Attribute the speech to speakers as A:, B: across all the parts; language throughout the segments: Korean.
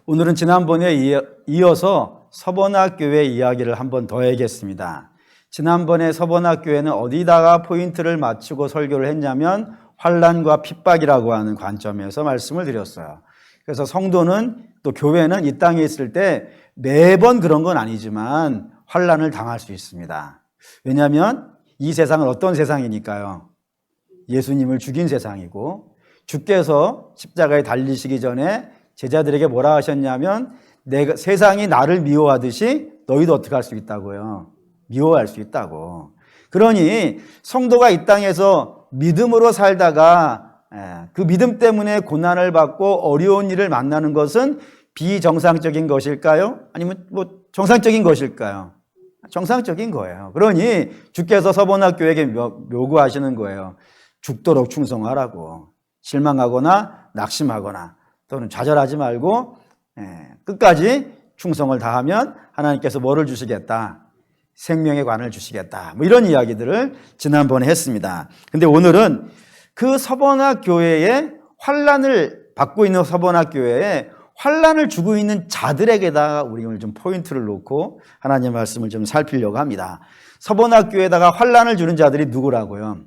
A: 오늘은 지난번에 이어서 서번학교회 이야기를 한번 더 해야겠습니다. 지난번에 서번학교회는 어디다가 포인트를 맞추고 설교를 했냐면 환난과 핍박이라고 하는 관점에서 말씀을 드렸어요. 그래서 성도는 또 교회는 이 땅에 있을 때 매번 그런 건 아니지만 환난을 당할 수 있습니다. 왜냐하면 이 세상은 어떤 세상이니까요. 예수님을 죽인 세상이고 주께서 십자가에 달리시기 전에 제자들에게 뭐라 하셨냐면 세상이 나를 미워하듯이 너희도 어떻게 할 수 있다고요? 미워할 수 있다고. 그러니 성도가 이 땅에서 믿음으로 살다가 그 믿음 때문에 고난을 받고 어려운 일을 만나는 것은 비정상적인 것일까요? 아니면 정상적인 것일까요? 정상적인 거예요. 그러니 주께서 서번학교에게 요구하시는 거예요. 죽도록 충성하라고. 실망하거나 낙심하거나 또는 좌절하지 말고 끝까지 충성을 다하면 하나님께서 뭐를 주시겠다? 생명의 관을 주시겠다. 이런 이야기들을 지난번에 했습니다. 근데 오늘은 그 서번학교회에 환난을 받고 있는 서번학교회에 환난을 주고 있는 자들에게다가 우리 오늘 좀 포인트를 놓고 하나님의 말씀을 좀 살피려고 합니다. 서번학교에다가 환난을 주는 자들이 누구라고요?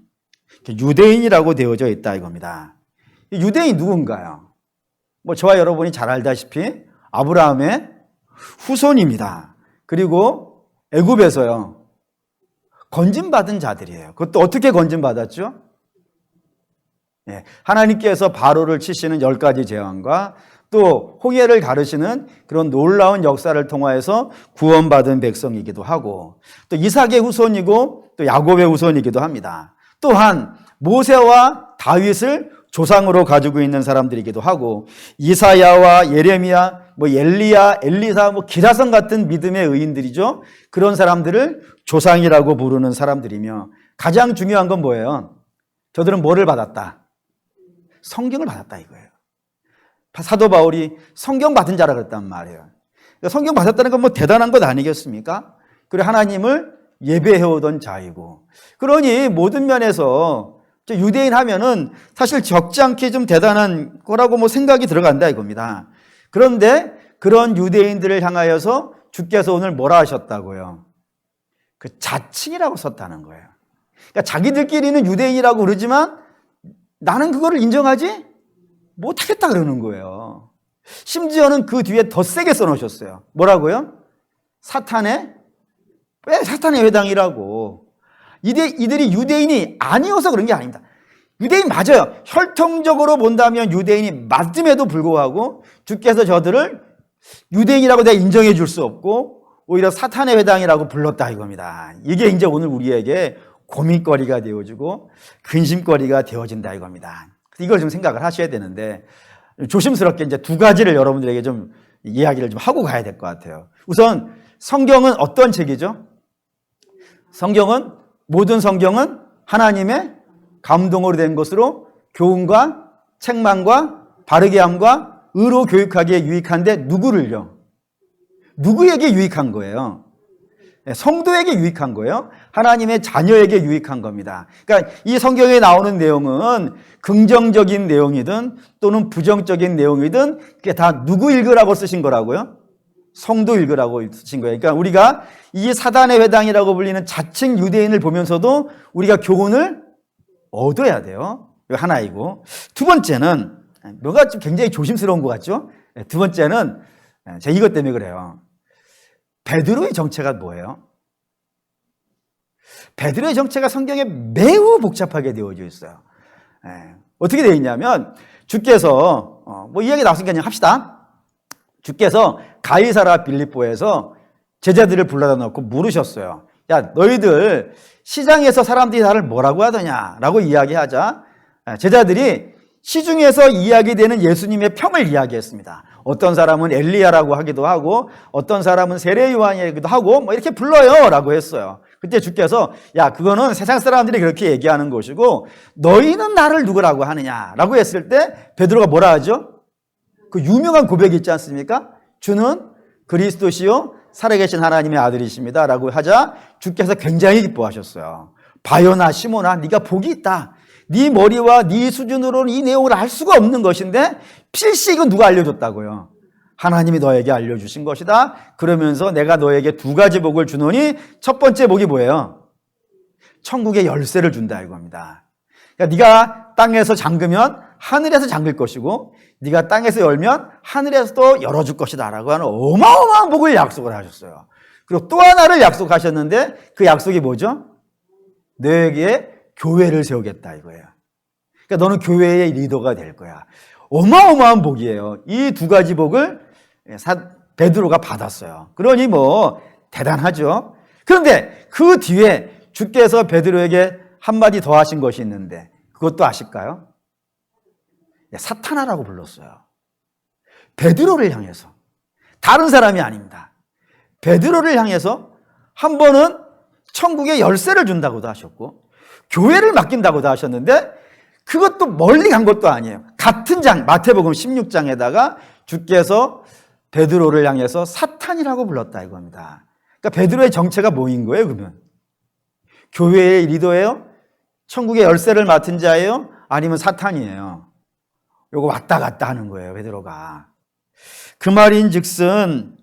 A: 유대인이라고 되어져 있다 이겁니다. 유대인이 누군가요? 저와 여러분이 잘 알다시피 아브라함의 후손입니다. 그리고 애굽에서요 건진받은 자들이에요. 그것도 어떻게 건진받았죠? 하나님께서 바로를 치시는 10가지 재앙과 또 홍해를 가르시는 그런 놀라운 역사를 통하여서 구원받은 백성이기도 하고 또 이삭의 후손이고 또 야곱의 후손이기도 합니다. 또한 모세와 다윗을 조상으로 가지고 있는 사람들이기도 하고 이사야와 예레미야, 엘리야, 엘리사, 기라성 같은 믿음의 의인들이죠. 그런 사람들을 조상이라고 부르는 사람들이며 가장 중요한 건 뭐예요? 저들은 뭐를 받았다? 성경을 받았다 이거예요. 사도 바울이 성경 받은 자라 그랬단 말이에요. 성경 받았다는 건 대단한 것 아니겠습니까? 그리고 하나님을 예배해오던 자이고 그러니 모든 면에서 유대인 하면은 사실 적지 않게 좀 대단한 거라고 생각이 들어간다 이겁니다. 그런데 그런 유대인들을 향하여서 주께서 오늘 뭐라 하셨다고요? 그 자칭이라고 썼다는 거예요. 그러니까 자기들끼리는 유대인이라고 그러지만 나는 그거를 인정하지 못하겠다 그러는 거예요. 심지어는 그 뒤에 더 세게 써놓으셨어요. 뭐라고요? 사탄의 회당이라고. 이들이 유대인이 아니어서 그런 게 아닙니다. 유대인 맞아요. 혈통적으로 본다면 유대인이 맞음에도 불구하고 주께서 저들을 유대인이라고 내가 인정해 줄 수 없고 오히려 사탄의 회당이라고 불렀다 이겁니다. 이게 이제 오늘 우리에게 고민거리가 되어지고 근심거리가 되어진다 이겁니다. 이걸 좀 생각을 하셔야 되는데 조심스럽게 이제 두 가지를 여러분들에게 좀 이야기를 좀 하고 가야 될 것 같아요. 우선 성경은 어떤 책이죠? 모든 성경은 하나님의 감동으로 된 것으로 교훈과 책망과 바르게 함과 의로 교육하기에 유익한데 누구를요? 누구에게 유익한 거예요? 성도에게 유익한 거예요. 하나님의 자녀에게 유익한 겁니다. 그러니까 이 성경에 나오는 내용은 긍정적인 내용이든 또는 부정적인 내용이든 그게 다 누구 읽으라고 쓰신 거라고요? 성도 읽으라고 쓰신 거예요. 그러니까 우리가 이 사단의 회당이라고 불리는 자칭 유대인을 보면서도 우리가 교훈을 얻어야 돼요. 이거 하나이고. 두 번째는 뭐가 좀 굉장히 조심스러운 것 같죠? 두 번째는 제가 이것 때문에 그래요. 베드로의 정체가 뭐예요? 베드로의 정체가 성경에 매우 복잡하게 되어져 있어요. 어떻게 되어 있냐면 주께서 이야기 나왔으니까 그냥 합시다. 주께서 가이사라 빌립보에서 제자들을 불러다 놓고 물으셨어요. 야, 너희들 시장에서 사람들이 나를 뭐라고 하더냐라고 이야기하자 제자들이 시중에서 이야기되는 예수님의 평을 이야기했습니다. 어떤 사람은 엘리야라고 하기도 하고 어떤 사람은 세례 요한이라기도 하고 이렇게 불러요 라고 했어요. 그때 주께서 야, 그거는 세상 사람들이 그렇게 얘기하는 것이고 너희는 나를 누구라고 하느냐라고 했을 때 베드로가 뭐라 하죠? 그 유명한 고백이 있지 않습니까? 주는 그리스도시요 살아계신 하나님의 아들이십니다 라고 하자 주께서 굉장히 기뻐하셨어요. 바요나 시몬아, 네가 복이 있다. 네 머리와 네 수준으로는 이 내용을 알 수가 없는 것인데 필시 이건 누가 알려줬다고요? 하나님이 너에게 알려주신 것이다. 그러면서 내가 너에게 두 가지 복을 주노니 첫 번째 복이 뭐예요? 천국의 열쇠를 준다 이겁니다. 그러니까 네가 땅에서 잠그면 하늘에서 잠글 것이고 네가 땅에서 열면 하늘에서도 열어줄 것이다 라고 하는 어마어마한 복을 약속을 하셨어요. 그리고 또 하나를 약속하셨는데 그 약속이 뭐죠? 너에게 교회를 세우겠다 이거예요. 그러니까 너는 교회의 리더가 될 거야. 어마어마한 복이에요. 이 두 가지 복을 베드로가 받았어요. 그러니 뭐 대단하죠. 그런데 그 뒤에 주께서 베드로에게 한마디 더 하신 것이 있는데 그것도 아실까요? 사탄아라고 불렀어요. 베드로를 향해서. 다른 사람이 아닙니다. 베드로를 향해서 한 번은 천국의 열쇠를 준다고도 하셨고 교회를 맡긴다고도 하셨는데 그것도 멀리 간 것도 아니에요. 같은 장 마태복음 16장에다가 주께서 베드로를 향해서 사탄이라고 불렀다 이겁니다. 그러니까 베드로의 정체가 뭐인 거예요 그러면? 교회의 리더예요? 천국의 열쇠를 맡은 자예요? 아니면 사탄이에요? 요거 왔다 갔다 하는 거예요 베드로가. 그 말인즉슨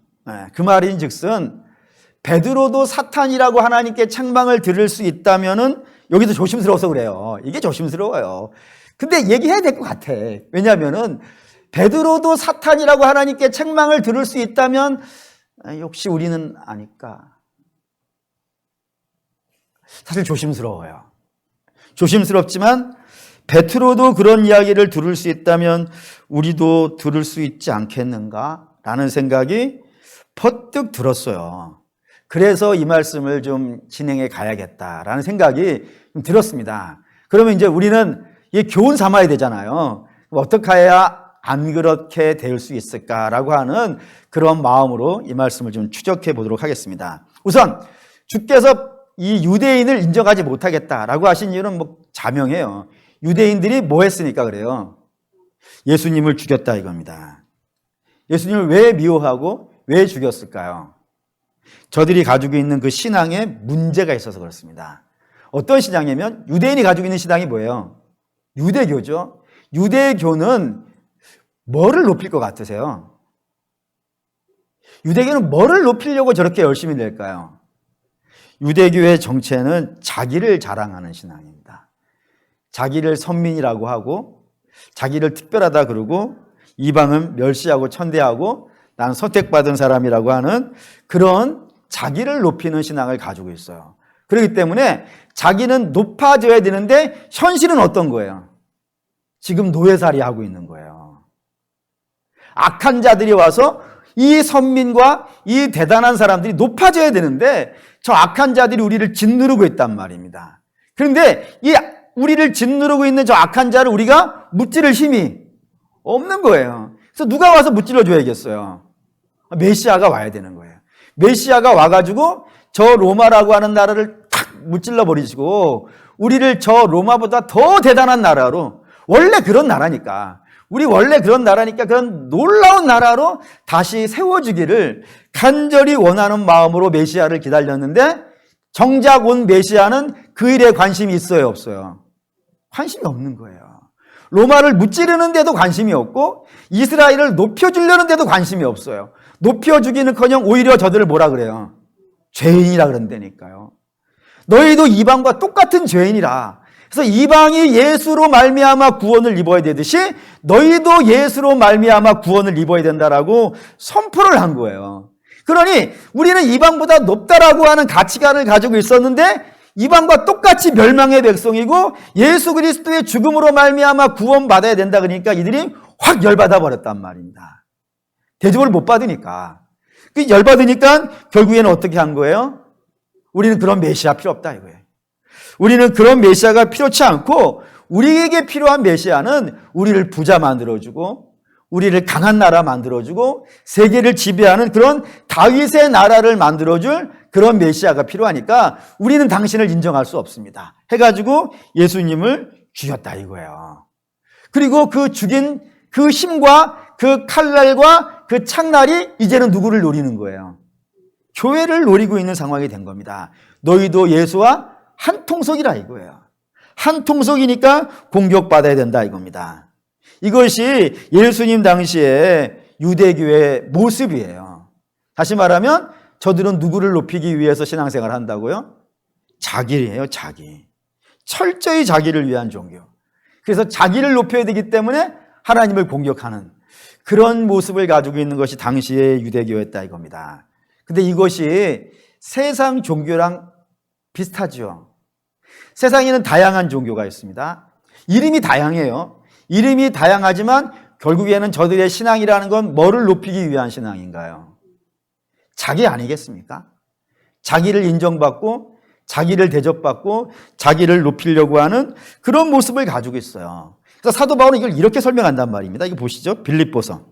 A: 베드로도 사탄이라고 하나님께 책망을 들을 수 있다면은 여기도 조심스러워서 그래요. 이게 조심스러워요. 근데 얘기해야 될 것 같아. 왜냐하면은 베드로도 사탄이라고 하나님께 책망을 들을 수 있다면 역시 우리는 아닐까. 사실 조심스러워요. 조심스럽지만 베드로도 그런 이야기를 들을 수 있다면 우리도 들을 수 있지 않겠는가라는 생각이 퍼뜩 들었어요. 그래서 이 말씀을 좀 진행해 가야겠다라는 생각이 좀 들었습니다. 그러면 이제 우리는 이 교훈 삼아야 되잖아요. 어떻게 해야 안 그렇게 될 수 있을까라고 하는 그런 마음으로 이 말씀을 좀 추적해 보도록 하겠습니다. 우선 주께서 이 유대인을 인정하지 못하겠다라고 하신 이유는 뭐 자명해요. 유대인들이 뭐 했으니까 그래요? 예수님을 죽였다 이겁니다. 예수님을 왜 미워하고 왜 죽였을까요? 저들이 가지고 있는 그 신앙에 문제가 있어서 그렇습니다. 어떤 신앙이냐면 유대인이 가지고 있는 신앙이 뭐예요? 유대교죠. 유대교는 뭐를 높일 것 같으세요? 유대교는 뭐를 높이려고 저렇게 열심히 낼까요? 유대교의 정체는 자기를 자랑하는 신앙입니다. 자기를 선민이라고 하고 자기를 특별하다 그러고 이방은 멸시하고 천대하고 난 선택받은 사람이라고 하는 그런 자기를 높이는 신앙을 가지고 있어요. 그렇기 때문에 자기는 높아져야 되는데 현실은 어떤 거예요? 지금 노예살이 하고 있는 거예요. 악한 자들이 와서 이 선민과 이 대단한 사람들이 높아져야 되는데 저 악한 자들이 우리를 짓누르고 있단 말입니다. 그런데 이 우리를 짓누르고 있는 저 악한 자를 우리가 무찌를 힘이 없는 거예요. 그래서 누가 와서 무찔러 줘야겠어요? 메시아가 와야 되는 거예요. 메시아가 와가지고 저 로마라고 하는 나라를 탁 무찔러 버리시고 우리를 저 로마보다 더 대단한 나라로 원래 그런 나라니까 우리 원래 그런 나라니까 그런 놀라운 나라로 다시 세워주기를 간절히 원하는 마음으로 메시아를 기다렸는데 정작 온 메시아는 그 일에 관심이 있어요 없어요? 관심이 없는 거예요. 로마를 무찌르는데도 관심이 없고 이스라엘을 높여주려는데도 관심이 없어요. 높여주기는커녕 오히려 저들을 뭐라 그래요? 죄인이라 그런다니까요. 너희도 이방과 똑같은 죄인이라. 그래서 이방이 예수로 말미암아 구원을 입어야 되듯이 너희도 예수로 말미암아 구원을 입어야 된다라고 선포를 한 거예요. 그러니 우리는 이방보다 높다라고 하는 가치관을 가지고 있었는데 이방과 똑같이 멸망의 백성이고 예수 그리스도의 죽음으로 말미암아 구원받아야 된다 그러니까 이들이 확 열받아 버렸단 말입니다. 대접을 못 받으니까. 그 열받으니까 결국에는 어떻게 한 거예요? 우리는 그런 메시아 필요 없다 이거예요. 우리는 그런 메시아가 필요치 않고 우리에게 필요한 메시아는 우리를 부자 만들어주고 우리를 강한 나라 만들어주고 세계를 지배하는 그런 다윗의 나라를 만들어줄 그런 메시아가 필요하니까 우리는 당신을 인정할 수 없습니다. 해가지고 예수님을 죽였다 이거예요. 그리고 그 죽인 그 힘과 그 칼날과 그 창날이 이제는 누구를 노리는 거예요? 교회를 노리고 있는 상황이 된 겁니다. 너희도 예수와 한 통속이라 이거예요. 한 통속이니까 공격받아야 된다 이겁니다. 이것이 예수님 당시에 유대교의 모습이에요. 다시 말하면 저들은 누구를 높이기 위해서 신앙생활을 한다고요? 자기예요, 자기. 철저히 자기를 위한 종교. 그래서 자기를 높여야 되기 때문에 하나님을 공격하는 그런 모습을 가지고 있는 것이 당시의 유대교였다 이겁니다. 근데 이것이 세상 종교랑 비슷하죠. 세상에는 다양한 종교가 있습니다. 이름이 다양해요. 이름이 다양하지만 결국에는 저들의 신앙이라는 건 뭐를 높이기 위한 신앙인가요? 자기 아니겠습니까? 자기를 인정받고 자기를 대접받고 자기를 높이려고 하는 그런 모습을 가지고 있어요. 그래서 사도 바울은 이걸 이렇게 설명한단 말입니다. 이거 보시죠. 빌립보서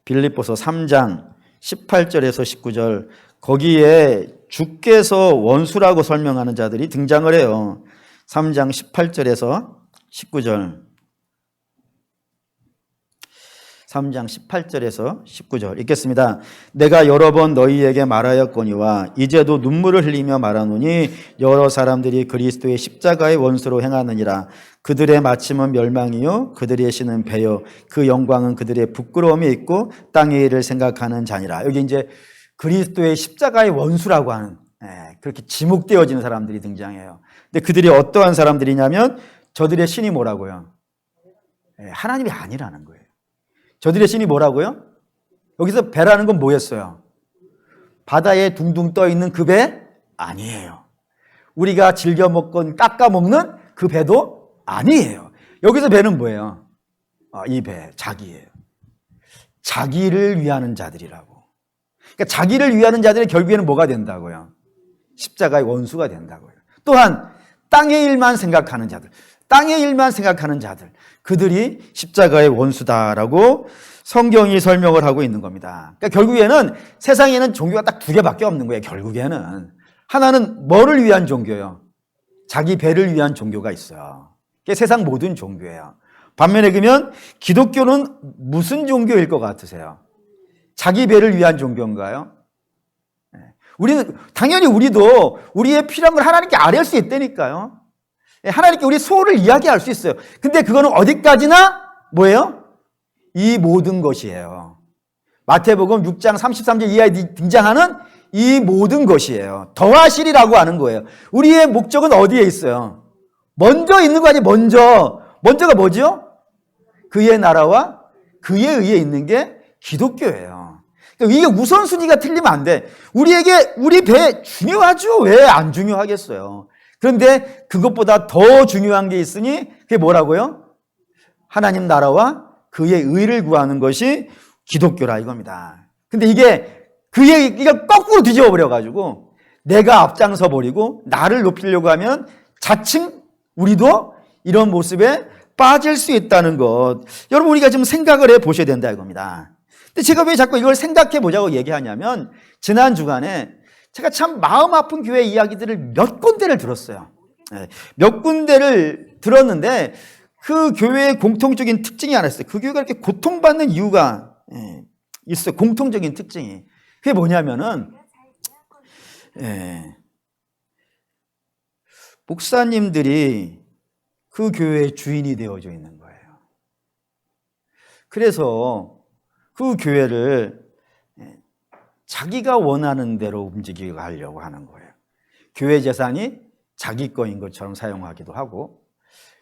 A: 3장 18절에서 19절 거기에 주께서 원수라고 설명하는 자들이 등장을 해요. 3장 18절에서 19절 3장 18절에서 19절 읽겠습니다. 내가 여러 번 너희에게 말하였거니와 이제도 눈물을 흘리며 말하노니 여러 사람들이 그리스도의 십자가의 원수로 행하느니라. 그들의 마침은 멸망이요 그들의 신은 배요 그 영광은 그들의 부끄러움이 있고 땅의 일을 생각하는 자니라. 여기 이제 그리스도의 십자가의 원수라고 하는 그렇게 지목되어지는 사람들이 등장해요. 근데 그들이 어떠한 사람들이냐면 저들의 신이 뭐라고요? 하나님이 아니라는 거예요. 저들의 신이 뭐라고요? 여기서 배라는 건 뭐였어요? 바다에 둥둥 떠 있는 그 배? 아니에요. 우리가 즐겨 먹건 깎아 먹는 그 배도 아니에요. 여기서 배는 뭐예요? 이 배, 자기예요. 자기를 위하는 자들이라고. 그러니까 자기를 위하는 자들이 결국에는 뭐가 된다고요? 십자가의 원수가 된다고요. 또한 땅의 일만 생각하는 자들, 땅의 일만 생각하는 자들, 그들이 십자가의 원수다라고 성경이 설명을 하고 있는 겁니다. 그러니까 결국에는 세상에는 종교가 딱 두 개밖에 없는 거예요. 결국에는 하나는 뭐를 위한 종교예요? 자기 배를 위한 종교가 있어요. 그게 세상 모든 종교예요. 반면에 그러면 기독교는 무슨 종교일 것 같으세요? 자기 배를 위한 종교인가요? 우리는 당연히 우리도 우리의 필요한 걸 하나님께 아뢰을 수 있다니까요. 하나님께 우리 소원을 이야기할 수 있어요. 근데 그거는 어디까지나 뭐예요? 이 모든 것이에요. 마태복음 6장 33절 이하에 등장하는 이 모든 것이에요. 더하시리라고 하는 거예요. 우리의 목적은 어디에 있어요? 먼저 있는 거 아니에요? 먼저가 뭐죠? 그의 나라와 그의 의에 있는 게 기독교예요. 그러니까 이게 우선순위가 틀리면 안 돼. 우리에게 우리 배 중요하죠? 왜 안 중요하겠어요? 그런데 그것보다 더 중요한 게 있으니 그게 뭐라고요? 하나님 나라와 그의 의를 구하는 것이 기독교라 이겁니다. 근데 이게 이거 거꾸로 뒤집어 버려가지고 내가 앞장서 버리고 나를 높이려고 하면 자칭 우리도 이런 모습에 빠질 수 있다는 것. 여러분 우리가 좀 생각을 해 보셔야 된다 이겁니다. 근데 제가 왜 자꾸 이걸 생각해 보자고 얘기하냐면 지난 주간에 제가 참 마음 아픈 교회 이야기들을 몇 군데를 들었어요. 몇 군데를 들었는데 그 교회의 공통적인 특징이 하나 있어요. 그 교회가 이렇게 고통받는 이유가 있어요. 공통적인 특징이. 그게 뭐냐면은 목사님들이 그 교회의 주인이 되어져 있는 거예요. 그래서 그 교회를 자기가 원하는 대로 움직이게 하려고 하는 거예요. 교회 재산이 자기 거인 것처럼 사용하기도 하고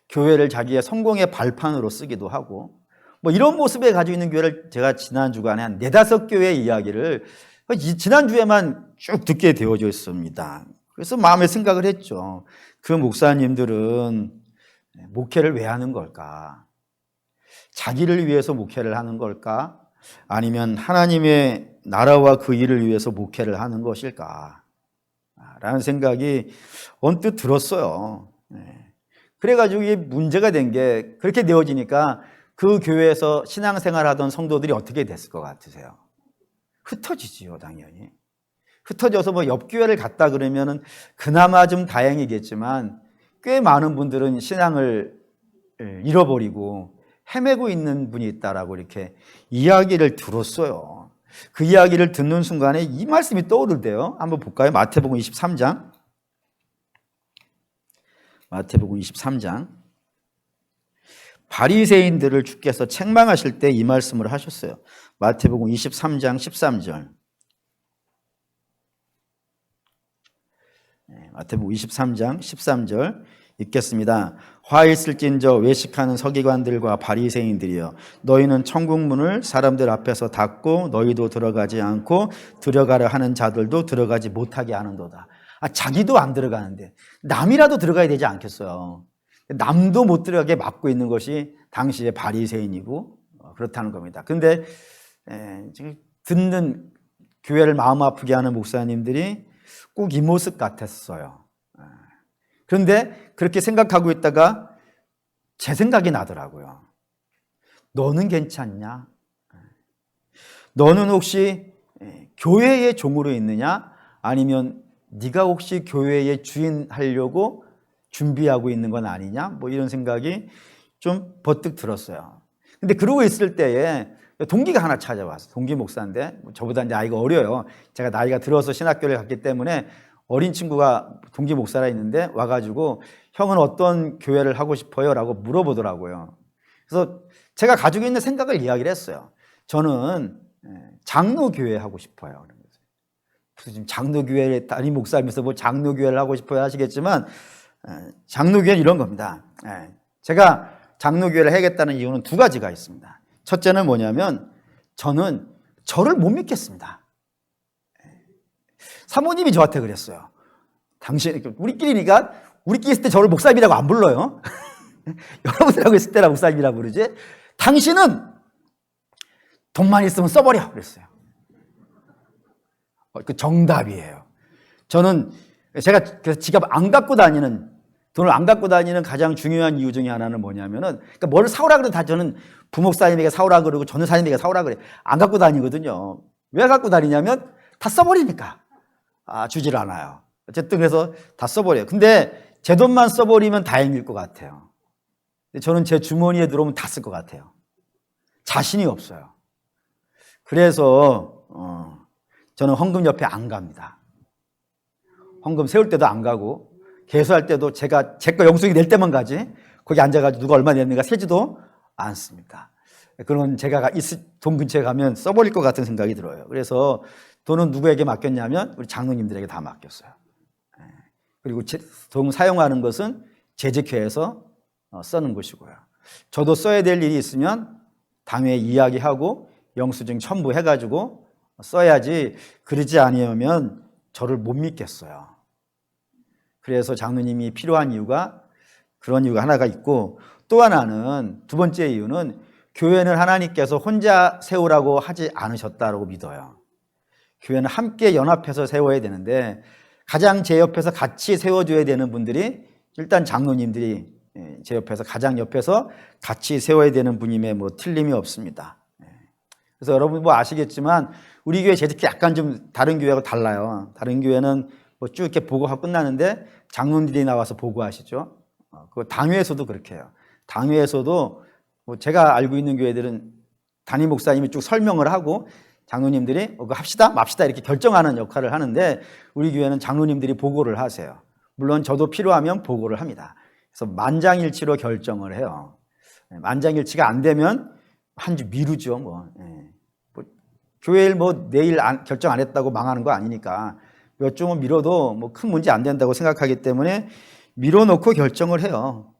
A: 교회를 자기의 성공의 발판으로 쓰기도 하고 뭐 이런 모습에 가지고 있는 교회를 제가 지난 주간에 한 4-5 교회의 이야기를 지난주에만 쭉 듣게 되어져 있습니다. 그래서 마음에 생각을 했죠. 그 목사님들은 목회를 왜 하는 걸까? 자기를 위해서 목회를 하는 걸까? 아니면 하나님의 나라와 그 일을 위해서 목회를 하는 것일까? 라는 생각이 언뜻 들었어요. 그래가지고 이게 문제가 된 게 그렇게 되어지니까 그 교회에서 신앙생활 하던 성도들이 어떻게 됐을 것 같으세요? 흩어지지요, 당연히. 흩어져서 뭐 옆 교회를 갔다 그러면은 그나마 좀 다행이겠지만 꽤 많은 분들은 신앙을 잃어버리고 헤매고 있는 분이 있다라고 이렇게 이야기를 들었어요. 그 이야기를 듣는 순간에 이 말씀이 떠오르대요. 한번 볼까요? 마태복음 23장. 마태복음 23장. 바리새인들을 주께서 책망하실 때 이 말씀을 하셨어요. 마태복음 23장 13절. 마태복음 23장 13절 읽겠습니다. 화 있을진저 외식하는 서기관들과 바리새인들이여, 너희는 천국 문을 사람들 앞에서 닫고 너희도 들어가지 않고 들어가려 하는 자들도 들어가지 못하게 하는도다. 자기도 안 들어가는데 남이라도 들어가야 되지 않겠어요. 남도 못 들어가게 막고 있는 것이 당시의 바리새인이고 그렇다는 겁니다. 근데 지금 듣는 교회를 마음 아프게 하는 목사님들이 꼭 이 모습 같았어요. 그런데 그렇게 생각하고 있다가 제 생각이 나더라고요. 너는 괜찮냐? 너는 혹시 교회의 종으로 있느냐? 아니면 네가 혹시 교회의 주인 하려고 준비하고 있는 건 아니냐? 뭐 이런 생각이 좀 버뜩 들었어요. 근데 그러고 있을 때에 동기가 하나 찾아왔어요. 동기 목사인데 저보다 이제 나이가 어려요. 제가 나이가 들어서 신학교를 갔기 때문에 어린 친구가 동기 목사라 있는데 와가지고 형은 어떤 교회를 하고 싶어요? 라고 물어보더라고요. 그래서 제가 가지고 있는 생각을 이야기를 했어요. 저는 장로교회 하고 싶어요. 그래서 지금 장로교회 담임 목사이면서 뭐 장로교회를 하고 싶어요 하시겠지만 장로교회는 이런 겁니다. 제가 장로교회를 해야겠다는 이유는 두 가지가 있습니다. 첫째는 뭐냐면 저는 저를 못 믿겠습니다. 사모님이 저한테 그랬어요. 당신, 우리끼리니까 우리끼리 있을 때 저를 목사님이라고 안 불러요. 여러분들하고 있을 때라 목사님이라고 부르지. 당신은 돈만 있으면 써버려 그랬어요. 그 정답이에요. 저는 제가 그래서 지갑 안 갖고 다니는, 돈을 안 갖고 다니는 가장 중요한 이유 중에 하나는 뭐냐면은, 그러니까 뭘 사오라 그래도 다 저는 부목사님에게 사오라 그러고 전도사님에게 사오라 그래. 안 갖고 다니거든요. 왜 갖고 다니냐면 다 써버리니까. 주질 않아요. 어쨌든 그래서 다 써버려요. 근데 제 돈만 써버리면 다행일 것 같아요. 근데 저는 제 주머니에 들어오면 다 쓸 것 같아요. 자신이 없어요. 그래서 저는 헌금 옆에 안 갑니다. 헌금 세울 때도 안 가고 개수할 때도 제가 제 거 영수증이 낼 때만 가지 거기 앉아가지고 누가 얼마 냈는가 세지도 않습니다. 그런 제가 돈 근처에 가면 써버릴 것 같은 생각이 들어요. 그래서 돈은 누구에게 맡겼냐면 우리 장로님들에게 다 맡겼어요. 그리고 돈 사용하는 것은 재직회에서 쓰는 것이고요. 저도 써야 될 일이 있으면 당회에 이야기하고 영수증 첨부해가지고 써야지, 그러지 아니하면 저를 못 믿겠어요. 그래서 장로님이 필요한 이유가 그런 이유가 하나가 있고, 또 하나는 두 번째 이유는 교회는 하나님께서 혼자 세우라고 하지 않으셨다고 믿어요. 교회는 함께 연합해서 세워야 되는데 가장 제 옆에서 같이 세워줘야 되는 분들이 일단 장로님들이 제 옆에서 가장 옆에서 같이 세워야 되는 분임에 뭐 틀림이 없습니다. 그래서 여러분 뭐 아시겠지만 우리 교회 재직회 약간 좀 다른 교회하고 달라요. 다른 교회는 뭐 쭉 이렇게 보고하고 끝나는데 장로님들이 나와서 보고하시죠. 그 당회에서도 그렇게 해요. 당회에서도 뭐 제가 알고 있는 교회들은 담임 목사님이 쭉 설명을 하고 장로님들이 그거 합시다 맙시다 이렇게 결정하는 역할을 하는데, 우리 교회는 장로님들이 보고를 하세요. 물론 저도 필요하면 보고를 합니다. 그래서 만장일치로 결정을 해요. 만장일치가 안 되면 한 주 미루죠. 뭐 교회 일 뭐 내일 결정 안 했다고 망하는 거 아니니까 몇 주만 미뤄도 뭐 큰 문제 안 된다고 생각하기 때문에 미뤄놓고 결정을 해요.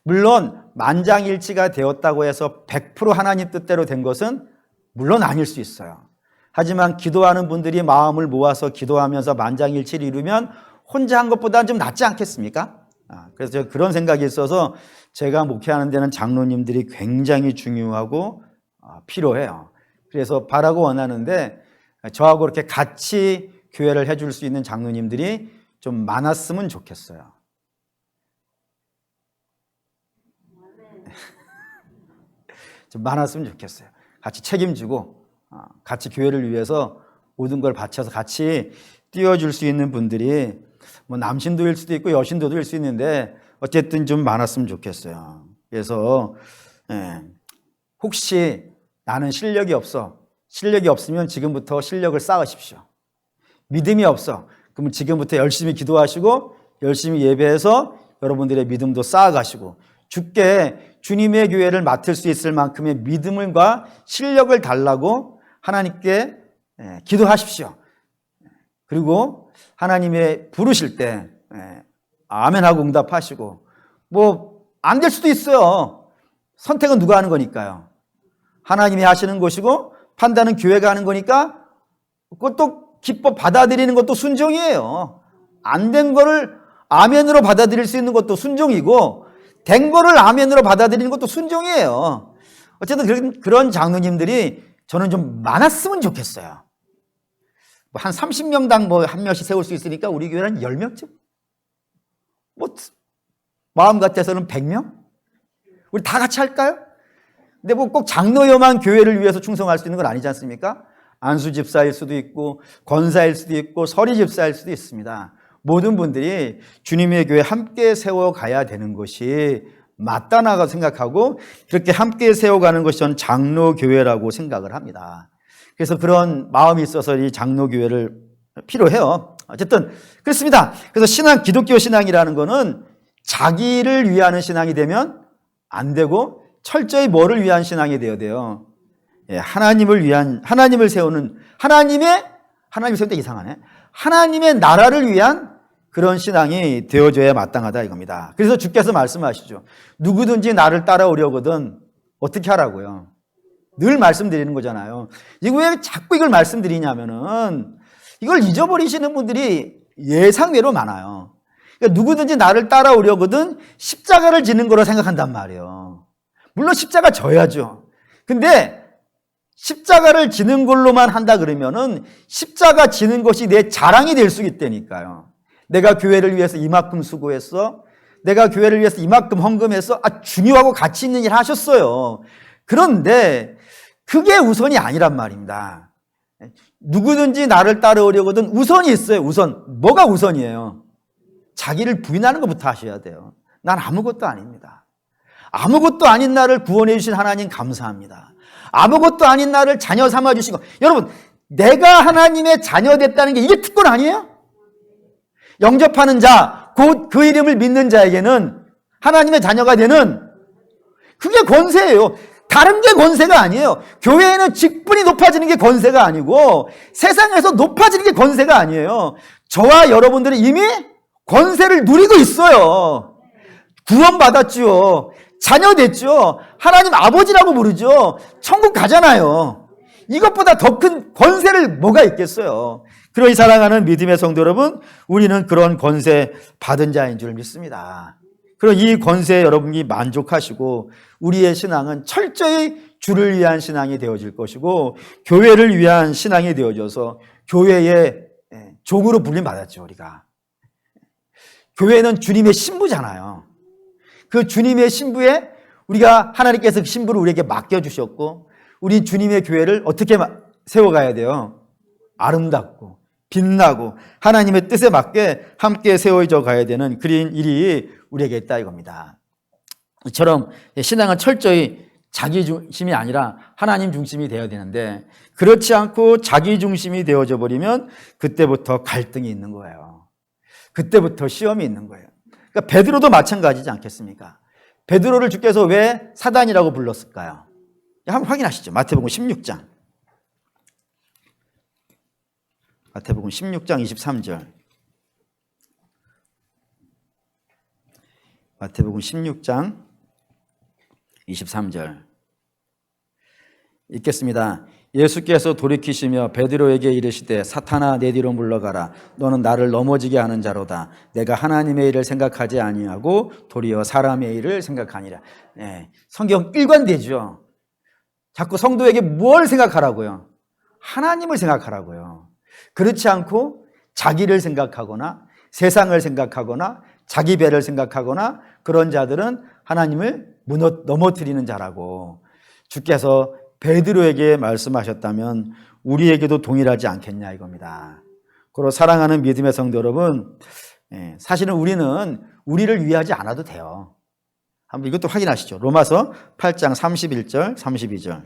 A: 물론 만장일치가 되었다고 해서 100% 하나님 뜻대로 된 것은 물론 아닐 수 있어요. 하지만 기도하는 분들이 마음을 모아서 기도하면서 만장일치를 이루면 혼자 한 것보다는 좀 낫지 않겠습니까? 그래서 그런 생각이 있어서 제가 목회하는 데는 장로님들이 굉장히 중요하고 필요해요. 그래서 바라고 원하는데 저하고 이렇게 같이 교회를 해줄 수 있는 장로님들이 좀 많았으면 좋겠어요. 좀 많았으면 좋겠어요. 같이 책임지고 같이 교회를 위해서 모든 걸 바쳐서 같이 뛰어줄 수 있는 분들이 뭐 남신도일 수도 있고 여신도일 수 있는데 어쨌든 좀 많았으면 좋겠어요. 그래서 혹시 나는 실력이 없으면 지금부터 실력을 쌓으십시오. 믿음이 없어, 그러면 지금부터 열심히 기도하시고 열심히 예배해서 여러분들의 믿음도 쌓아가시고 주께 주님의 교회를 맡을 수 있을 만큼의 믿음과 실력을 달라고 하나님께 기도하십시오. 그리고 하나님의 부르실 때 아멘하고 응답하시고, 뭐 안 될 수도 있어요. 선택은 누가 하는 거니까요. 하나님이 하시는 것이고 판단은 교회가 하는 거니까 그것도 기뻐 받아들이는 것도 순종이에요. 안 된 거를 아멘으로 받아들일 수 있는 것도 순종이고, 된 거를 아멘으로 받아들이는 것도 순종이에요. 어쨌든 그런 장로님들이 저는 좀 많았으면 좋겠어요. 한 30명당 뭐 한 명씩 세울 수 있으니까 우리 교회는 10명쯤? 뭐 마음 같아서는 100명? 우리 다 같이 할까요? 근데 뭐 꼭 장로여만 교회를 위해서 충성할 수 있는 건 아니지 않습니까? 안수 집사일 수도 있고 권사일 수도 있고 서리 집사일 수도 있습니다. 모든 분들이 주님의 교회 함께 세워가야 되는 것이 맞다라고 생각하고, 그렇게 함께 세워가는 것이 저는 장로교회라고 생각을 합니다. 그래서 그런 마음이 있어서 이 장로교회를 필요해요. 어쨌든 그렇습니다. 그래서 기독교 신앙이라는 거는 자기를 위하는 신앙이 되면 안 되고 철저히 뭐를 위한 신앙이 되어야 돼요? 하나님을 세우는, 하나님을 세우는 데 이상하네. 하나님의 나라를 위한 그런 신앙이 되어줘야 마땅하다 이겁니다. 그래서 주께서 말씀하시죠. 누구든지 나를 따라오려거든 어떻게 하라고요? 늘 말씀드리는 거잖아요. 이거 왜 자꾸 이걸 말씀드리냐면은 이걸 잊어버리시는 분들이 예상외로 많아요. 그러니까 누구든지 나를 따라오려거든 십자가를 지는 거로 생각한단 말이에요. 물론 십자가 져야죠. 근데 십자가를 지는 걸로만 한다 그러면은 십자가 지는 것이 내 자랑이 될 수 있다니까요. 내가 교회를 위해서 이만큼 수고했어. 내가 교회를 위해서 이만큼 헌금했어. 중요하고 가치 있는 일 하셨어요. 그런데 그게 우선이 아니란 말입니다. 누구든지 나를 따라오려거든 우선이 있어요. 우선. 뭐가 우선이에요? 자기를 부인하는 것부터 하셔야 돼요. 난 아무것도 아닙니다. 아무것도 아닌 나를 구원해 주신 하나님 감사합니다. 아무것도 아닌 나를 자녀 삼아 주시고, 여러분 내가 하나님의 자녀 됐다는 게 이게 특권 아니에요? 영접하는 자, 곧 그 이름을 믿는 자에게는 하나님의 자녀가 되는, 그게 권세예요. 다른 게 권세가 아니에요. 교회에는 직분이 높아지는 게 권세가 아니고 세상에서 높아지는 게 권세가 아니에요. 저와 여러분들은 이미 권세를 누리고 있어요. 구원받았죠. 자녀 됐죠. 하나님 아버지라고 부르죠. 천국 가잖아요. 이것보다 더 큰 권세를 뭐가 있겠어요. 그러니 사랑하는 믿음의 성도 여러분, 우리는 그런 권세 받은 자인 줄 믿습니다. 그럼 이 권세에 여러분이 만족하시고 우리의 신앙은 철저히 주를 위한 신앙이 되어질 것이고 교회를 위한 신앙이 되어져서 교회의 종으로 불림받았죠. 우리가 교회는 주님의 신부잖아요. 그 주님의 신부에 우리가 하나님께서 그 신부를 우리에게 맡겨주셨고, 우리 주님의 교회를 어떻게 세워가야 돼요? 아름답고 빛나고 하나님의 뜻에 맞게 함께 세워져 가야 되는 그런 일이 우리에게 있다 이겁니다. 이처럼 신앙은 철저히 자기 중심이 아니라 하나님 중심이 되어야 되는데, 그렇지 않고 자기 중심이 되어져 버리면 그때부터 갈등이 있는 거예요. 그때부터 시험이 있는 거예요. 그러니까 베드로도 마찬가지지 않겠습니까? 베드로를 주께서 왜 사단이라고 불렀을까요? 한번 확인하시죠. 마태복음 16장. 마태복음 16장 23절. 마태복음 16장 23절 읽겠습니다. 예수께서 돌이키시며 베드로에게 이르시되 사탄아 내 뒤로 물러가라. 너는 나를 넘어지게 하는 자로다. 내가 하나님의 일을 생각하지 아니하고 도리어 사람의 일을 생각하니라. 성경 일관되죠. 자꾸 성도에게 뭘 생각하라고요? 하나님을 생각하라고요. 그렇지 않고 자기를 생각하거나 세상을 생각하거나 자기 배를 생각하거나 그런 자들은 하나님을 넘어뜨리는 자라고 주께서 베드로에게 말씀하셨다면 우리에게도 동일하지 않겠냐 이겁니다. 그리고 사랑하는 믿음의 성도 여러분, 사실은 우리는 우리를 위하지 않아도 돼요. 한번 이것도 확인하시죠. 로마서 8장 31절 32절.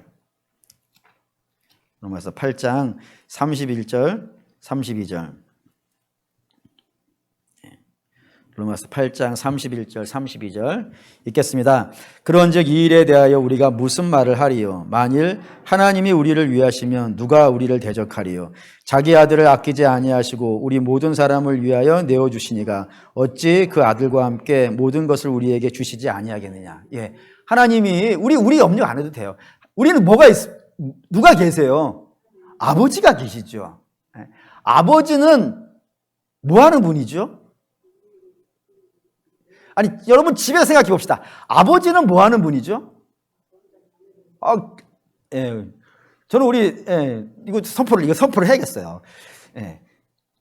A: 로마서 8장 31절 32절. 로마서 8장 31절 32절 읽겠습니다. 그런즉 이 일에 대하여 우리가 무슨 말을 하리요? 만일 하나님이 우리를 위하시면 누가 우리를 대적하리요? 자기 아들을 아끼지 아니하시고 우리 모든 사람을 위하여 내어주시니가 어찌 그 아들과 함께 모든 것을 우리에게 주시지 아니하겠느냐. 예, 하나님이 우리 염려 안 해도 돼요. 우리는 누가 계세요? 아버지가 계시죠. 예, 아버지는 뭐 하는 분이죠? 아니, 여러분 집에서 생각해 봅시다. 아버지는 뭐 하는 분이죠? 예. 저는 이거 선포를 해야겠어요. 예.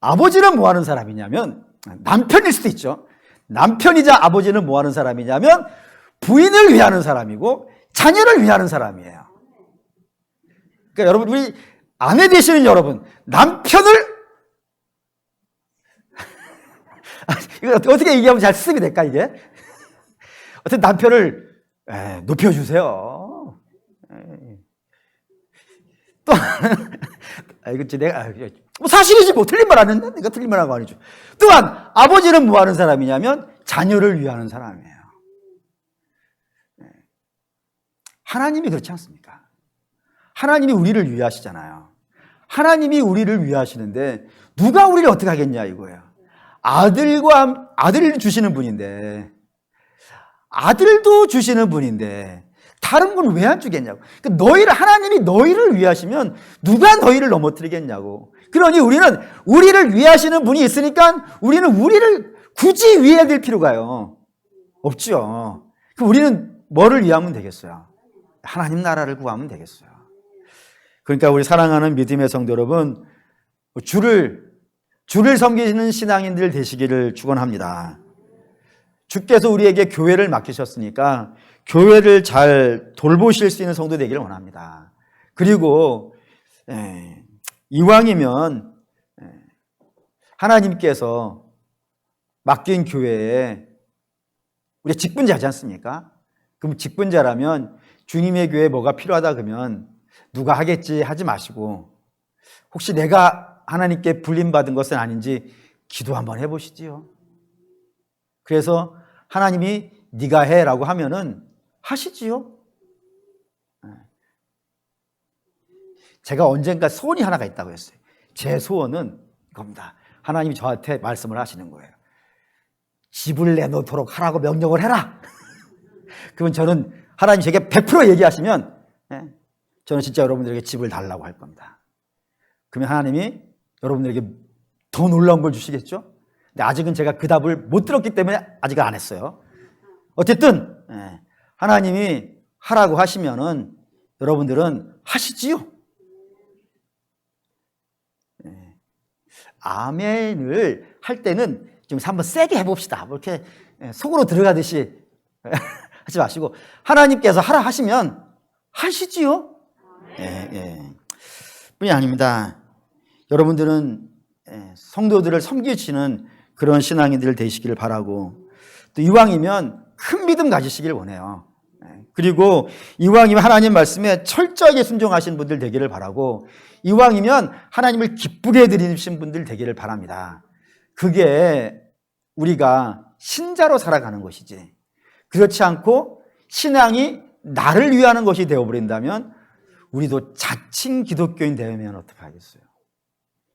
A: 아버지는 뭐 하는 사람이냐면, 남편일 수도 있죠. 남편이자 아버지는 뭐 하는 사람이냐면, 부인을 위하는 사람이고, 자녀를 위하는 사람이에요. 그러니까 여러분, 우리 아내 되시는 여러분, 남편을 이거 어떻게 얘기하면 잘 쓰게 될까, 이게? 어쨌든 남편을 높여주세요. 또, 이거 내가, 사실이지, 뭐, 틀린 말 안 했네? 내가 틀린 말 한 거 아니죠. 또한, 아버지는 뭐 하는 사람이냐면, 자녀를 위하는 사람이에요. 하나님이 그렇지 않습니까? 하나님이 우리를 위하시잖아요. 하나님이 우리를 위하시는데, 누가 우리를 어떻게 하겠냐, 이거예요. 아들을 주시는 분인데, 아들도 주시는 분인데, 다른 분 왜 안 주겠냐고. 하나님이 너희를 위하시면 누가 너희를 넘어뜨리겠냐고. 그러니 우리를 위하시는 분이 있으니까 우리를 굳이 위해야 될 필요가요. 없죠. 그럼 우리는 뭐를 위하면 되겠어요? 하나님 나라를 구하면 되겠어요. 그러니까 우리 사랑하는 믿음의 성도 여러분, 주를 섬기시는 신앙인들 되시기를 축원합니다. 주께서 우리에게 교회를 맡기셨으니까 교회를 잘 돌보실 수 있는 성도 되기를 원합니다. 그리고 이왕이면 하나님께서 맡긴 교회에 우리 직분자지 않습니까? 그럼 직분자라면 주님의 교회에 뭐가 필요하다 그러면 누가 하겠지 하지 마시고 혹시 내가 하나님께 불림받은 것은 아닌지 기도 한번 해보시지요. 그래서 하나님이 네가 해라고 하면은 하시지요. 제가 언젠가 소원이 하나가 있다고 했어요. 제 소원은 이겁니다. 하나님이 저한테 말씀을 하시는 거예요. 집을 내놓도록 하라고 명령을 해라. 그러면 저는 하나님 제게 100% 얘기하시면 저는 진짜 여러분들에게 집을 달라고 할 겁니다. 그러면 하나님이 여러분들에게 더 놀라운 걸 주시겠죠? 근데 아직은 제가 그 답을 못 들었기 때문에 아직 안 했어요. 어쨌든 하나님이 하라고 하시면은 여러분들은 하시지요. 아멘을 할 때는 좀 한번 세게 해봅시다. 뭐 이렇게 속으로 들어가듯이 하지 마시고 하나님께서 하라 하시면 하시지요. 뿐이 아닙니다. 여러분들은 성도들을 섬기시는 그런 신앙인들 되시기를 바라고 또 이왕이면 큰 믿음 가지시길 원해요. 그리고 이왕이면 하나님 말씀에 철저하게 순종하신 분들 되기를 바라고 이왕이면 하나님을 기쁘게 해드리신 분들 되기를 바랍니다. 그게 우리가 신자로 살아가는 것이지 그렇지 않고 신앙이 나를 위하는 것이 되어버린다면 우리도 자칭 기독교인 되면 어떡하겠어요?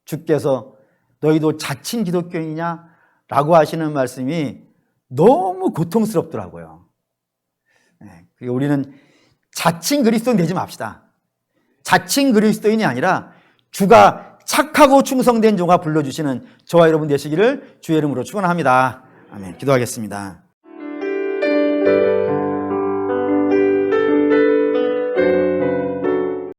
A: 주께서 너희도 자칭 기독교인이냐? 라고 하시는 말씀이 너무 고통스럽더라고요. 그리고 우리는 자칭 그리스도인 되지 맙시다. 자칭 그리스도인이 아니라 주가 착하고 충성된 종아 불러주시는 저와 여러분 되시기를 주의 이름으로 축원합니다. 아멘. 기도하겠습니다.